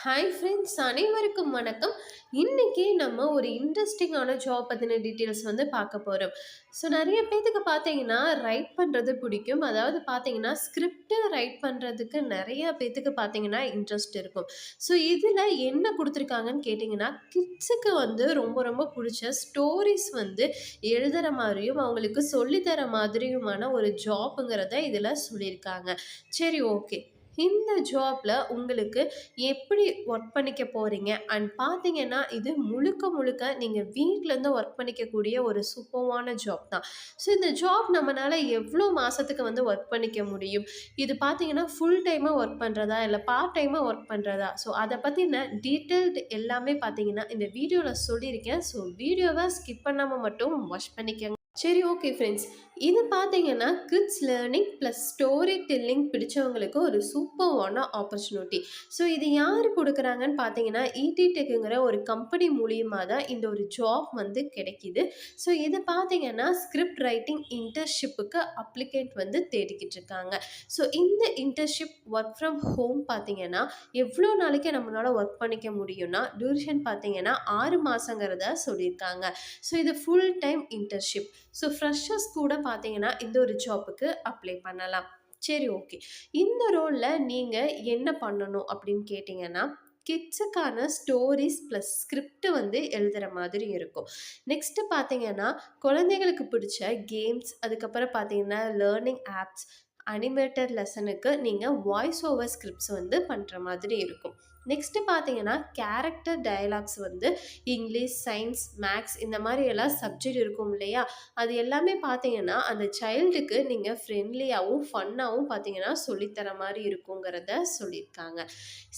Hi friends, அனைவருக்கும் வணக்கம். இன்னைக்கு நம்ம ஒரு இன்ட்ரெஸ்டிங்கான ஜாப் பற்றின டீட்டெயில்ஸ் பார்க்க போகிறோம். ஸோ நிறைய பேத்துக்கு பார்த்தீங்கன்னா ரைட் பண்ணுறது பிடிக்கும். அதாவது பார்த்தீங்கன்னா ஸ்கிரிப்ட் ரைட் பண்ணுறதுக்கு நிறைய பேத்துக்கு பார்த்தீங்கன்னா இன்ட்ரெஸ்ட் இருக்கும். ஸோ இதில் என்ன கொடுத்துருக்காங்கன்னு கேட்டிங்கன்னா, கிட்ஸுக்கு ரொம்ப ரொம்ப பிடிச்ச ஸ்டோரிஸ் எழுதுகிற மாதிரியும் அவங்களுக்கு சொல்லித்தர மாதிரியுமான ஒரு ஜாப்புங்கிறத இதில் சொல்லியிருக்காங்க. சரி, ஓகே. இந்த ஜாப்ல உங்களுக்கு எப்படி ஒர்க் பண்ணிக்க போறீங்க அண்ட் பார்த்தீங்கன்னா, இது முழுக்க முழுக்க நீங்க வீட்லேருந்து ஒர்க் பண்ணிக்கக்கூடிய ஒரு சூப்பர்வான ஜாப் தான். ஸோ இந்த ஜாப் நம்மனால எவ்வளோ மாசத்துக்கு ஒர்க் பண்ணிக்க முடியும்? இது பார்த்தீங்கன்னா, ஃபுல் டைமா ஒர்க் பண்றதா? இல்ல பார்ட் டைமா ஒர்க் பண்றதா? ஸோ அத பத்தின டீட்டெயில்டு எல்லாமே பார்த்தீங்கன்னா, இந்த வீடியோல சொல்லியிருக்கேன். ஸோ வீடியோவ ஸ்கிப் பண்ணாம மட்டும் வாட்ச் பண்ணிக்கங்க. சரி, ஓகே ஃப்ரெண்ட்ஸ். இது பார்த்தீங்கன்னா, kids learning plus story telling பிடிச்சவங்களுக்கு ஒரு சூப்பர்வான ஆப்பர்ச்சுனிட்டி. ஸோ இது யார் குடுக்குறாங்கன்னு பார்த்தீங்கன்னா, ஈடி டெக்குங்கிற ஒரு கம்பெனி மூலியமா தான் இந்த ஒரு ஜாப் கிடைக்குது. ஸோ இது பார்த்தீங்கன்னா, ஸ்கிரிப்ட் ரைட்டிங் இன்டர்ன்ஷிப்புக்கு அப்ளிகேட் தேடிக்கிட்டு இருக்காங்க. ஸோ இந்த இன்டர்ன்ஷிப் ஒர்க் ஃப்ரம் ஹோம் பார்த்தீங்கன்னா, எவ்வளோ நாளைக்கு நம்மளால ஒர்க் பண்ணிக்க முடியும்னா, டியூரேஷன் பார்த்தீங்கன்னா 6 மாசங்கிறத சொல்லியிருக்காங்க. ஸோ இது full time internship. So freshers கூட பார்த்தீங்கன்னா இந்த ஒரு ஜாப்புக்கு அப்ளை பண்ணலாம். சரி, ஓகே. இந்த ரோல்ல நீங்க என்ன பண்ணணும் அப்படின்னு கேட்டிங்கன்னா, கிட்ஸுக்கான ஸ்டோரிஸ் ப்ளஸ் ஸ்கிரிப்ட் எழுதுகிற மாதிரி இருக்கும். நெக்ஸ்ட்டு பார்த்தீங்கன்னா, குழந்தைகளுக்கு பிடிச்ச கேம்ஸ், அதுக்கப்புறம் பார்த்தீங்கன்னா லேர்னிங் ஆப்ஸ், அனிமேட்டட் லெசனுக்கு நீங்கள் வாய்ஸ் ஓவர் ஸ்கிரிப்ட்ஸ் பண்ணுற மாதிரி இருக்கும். நெக்ஸ்ட்டு பார்த்தீங்கன்னா, character dialogues English, science, maths இந்த மாதிரி எல்லாம் சப்ஜெக்ட் இருக்கும் இல்லையா? அது எல்லாமே பார்த்தீங்கன்னா, அந்த சைல்டுக்கு நீங்கள் ஃப்ரெண்ட்லியாகவும் ஃபன்னாகவும் பார்த்தீங்கன்னா சொல்லித்தர மாதிரி இருக்குங்கிறத சொல்லியிருக்காங்க.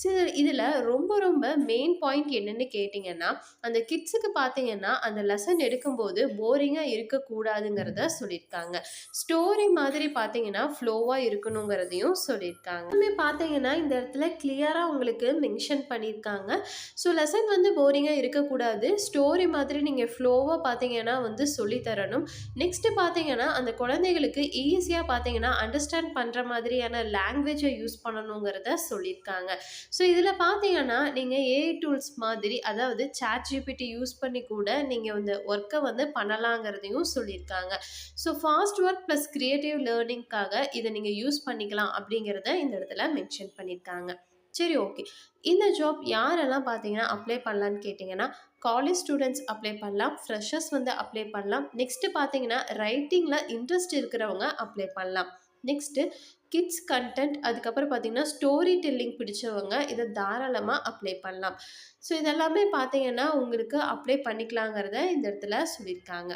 ஸோ இதில் ரொம்ப ரொம்ப மெயின் பாயிண்ட் என்னென்னு கேட்டிங்கன்னா, அந்த கிட்ஸுக்கு பார்த்தீங்கன்னா அந்த லெசன் எடுக்கும்போது போரிங்காக இருக்கக்கூடாதுங்கிறத சொல்லியிருக்காங்க. ஸ்டோரி மாதிரி பார்த்தீங்கன்னா ஃப்ளோவாக இருக்கணுங்கிறதையும் சொல்லியிருக்காங்க. பார்த்தீங்கன்னா இந்த இடத்துல கிளியராக உங்களுக்கு மென்ஷன் பண்ணியிருக்காங்க. ஸோ லெசன் போரிங்காக இருக்கக்கூடாது. ஸ்டோரி மாதிரி நீங்கள் ஃப்ளோவாக பார்த்தீங்கன்னா சொல்லி தரணும். நெக்ஸ்ட்டு பார்த்தீங்கன்னா, அந்த குழந்தைகளுக்கு ஈஸியாக பார்த்தீங்கன்னா அண்டர்ஸ்டாண்ட் பண்ணுற மாதிரியான லாங்குவேஜை யூஸ் பண்ணணுங்கிறத சொல்லியிருக்காங்க. ஸோ இதில் பார்த்தீங்கன்னா, நீங்கள் ஏஐ டூல்ஸ் மாதிரி, அதாவது ChatGPT யூஸ் பண்ணி கூட நீங்கள் ஒர்க்கை பண்ணலாங்கிறதையும் சொல்லியிருக்காங்க. So fast work plus creative லேர்னிங்காக இதை நீங்கள் யூஸ் பண்ணிக்கலாம் அப்படிங்கிறத இந்த இடத்துல மென்ஷன் பண்ணியிருக்காங்க. சரி, ஓகே. இந்த ஜாப் யாரெல்லாம் பார்த்தீங்கன்னா அப்ளை பண்ணலான்னு கேட்டிங்கன்னா, காலேஜ் ஸ்டூடெண்ட்ஸ் அப்ளை பண்ணலாம், ஃப்ரெஷர்ஸ் அப்ளை பண்ணலாம். நெக்ஸ்ட்டு பார்த்தீங்கன்னா, ரைட்டிங்கில் இன்ட்ரெஸ்ட் இருக்கிறவங்க அப்ளை பண்ணலாம். நெக்ஸ்ட்டு கிட்ஸ் கன்டென்ட், அதுக்கப்புறம் பார்த்தீங்கன்னா ஸ்டோரி டெல்லிங் பிடிச்சவங்க இதை தாராளமாக அப்ளை பண்ணலாம். ஸோ இதெல்லாமே பார்த்தீங்கன்னா உங்களுக்கு அப்ளை பண்ணிக்கலாங்கிறத இந்த இடத்துல சொல்லியிருக்காங்க.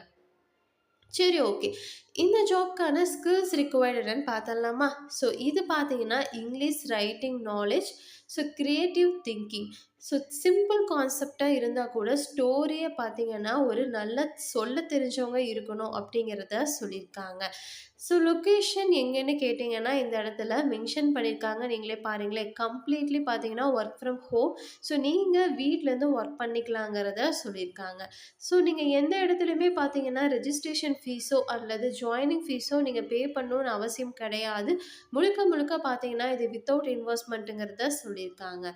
சரி, ஓகே. இந்த ஜாப்க்கான ஸ்கில்ஸ் ரிக்வயர்டு என்னன்னு பார்த்தரலாமா? ஸோ இது பார்த்தீங்கன்னா, English writing knowledge, so creative thinking. So simple கான்செப்டாக இருந்தால் கூட ஸ்டோரியை பார்த்தீங்கன்னா, ஒரு நல்ல சொல்ல தெரிஞ்சவங்க இருக்கணும் அப்படிங்கிறத சொல்லியிருக்காங்க. ஸோ லொக்கேஷன் எங்கேன்னு கேட்டிங்கன்னா, இந்த இடத்துல மென்ஷன் பண்ணியிருக்காங்க. நீங்களே பாருங்களேன். கம்ப்ளீட்லி பார்த்தீங்கன்னா ஒர்க் ஃப்ரம் ஹோம். ஸோ நீங்கள் வீட்லேருந்து ஒர்க் பண்ணிக்கலாங்கிறத சொல்லியிருக்காங்க. ஸோ நீங்கள் எந்த இடத்துலையுமே பார்த்தீங்கன்னா, ரெஜிஸ்ட்ரேஷன் ஃபீஸோ அல்லது ஜாயினிங் ஃபீஸோ நீங்கள் பே பண்ணணும்னு அவசியம் கிடையாது. முழுக்க முழுக்க பார்த்தீங்கன்னா, இது வித்தவுட் இன்வெஸ்ட்மெண்ட்டுங்கிறத சொல்லியிருக்காங்க.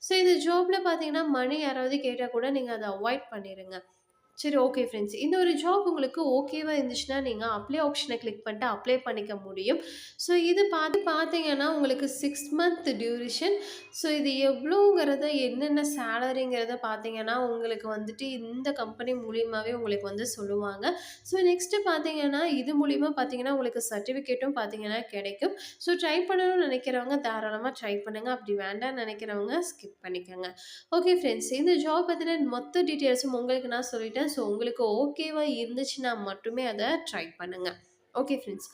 ஸோ இந்த ஜாப்பில் பார்த்தீங்கன்னா, மணி யாராவது கேட்டால் கூட நீங்கள் அதை அவாய்ட் பண்ணிடுங்க. சரி, ஓகே ஃப்ரெண்ட்ஸ். இந்த ஒரு ஜாப் உங்களுக்கு ஓகேவா இருந்துச்சுன்னா, நீங்கள் அப்ளை ஆப்ஷனை கிளிக் பண்ணிட்டு அப்ளை பண்ணிக்க முடியும். ஸோ இது பார்த்தீங்கன்னா, உங்களுக்கு 6 மந்த் டியூரேஷன். ஸோ இது எவ்வளோங்கிறத, என்னென்ன சேலரிங்கிறத பார்த்தீங்கன்னா, உங்களுக்கு இந்த கம்பெனி மூலியமாகவே உங்களுக்கு சொல்லுவாங்க. ஸோ நெக்ஸ்ட்டு பார்த்தீங்கன்னா, இது மூலியமா பார்த்தீங்கன்னா, உங்களுக்கு சர்டிஃபிகேட்டும் பார்த்தீங்கன்னா கிடைக்கும். ஸோ ட்ரை பண்ணணும்னு நினைக்கிறவங்க தாராளமாக ட்ரை பண்ணுங்கள். அப்படி வேண்டாம்னு நினைக்கிறவங்க ஸ்கிப் பண்ணிக்கோங்க. ஓகே ஃப்ரெண்ட்ஸ், இந்த ஜாப் பற்றின மொத்த டீட்டெயில்ஸும் உங்களுக்கு நான் சொல்லிட்டேன். ஸோ உங்களுக்கு ஓகேவா இருந்துச்சுன்னா மட்டுமே அதை ட்ரை பண்ணுங்கள். ஓகே ஃப்ரெண்ட்ஸ்,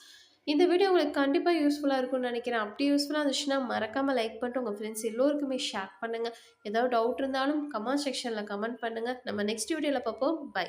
இந்த வீடியோ உங்களுக்கு கண்டிப்பாக யூஸ்ஃபுல்லாக இருக்கும்னு நினைக்கிறேன். அப்படி யூஸ்ஃபுல்லாக இருந்துச்சுன்னா மறக்காமல் லைக் பண்ணிட்டு உங்கள் ஃப்ரெண்ட்ஸ் எல்லோருக்குமே ஷேர் பண்ணுங்கள். ஏதாவது டவுட் இருந்தாலும் கமெண்ட் செக்ஷனில் கமெண்ட் பண்ணுங்கள். நம்ம நெக்ஸ்ட் வீடியோவில் பார்ப்போம். பை.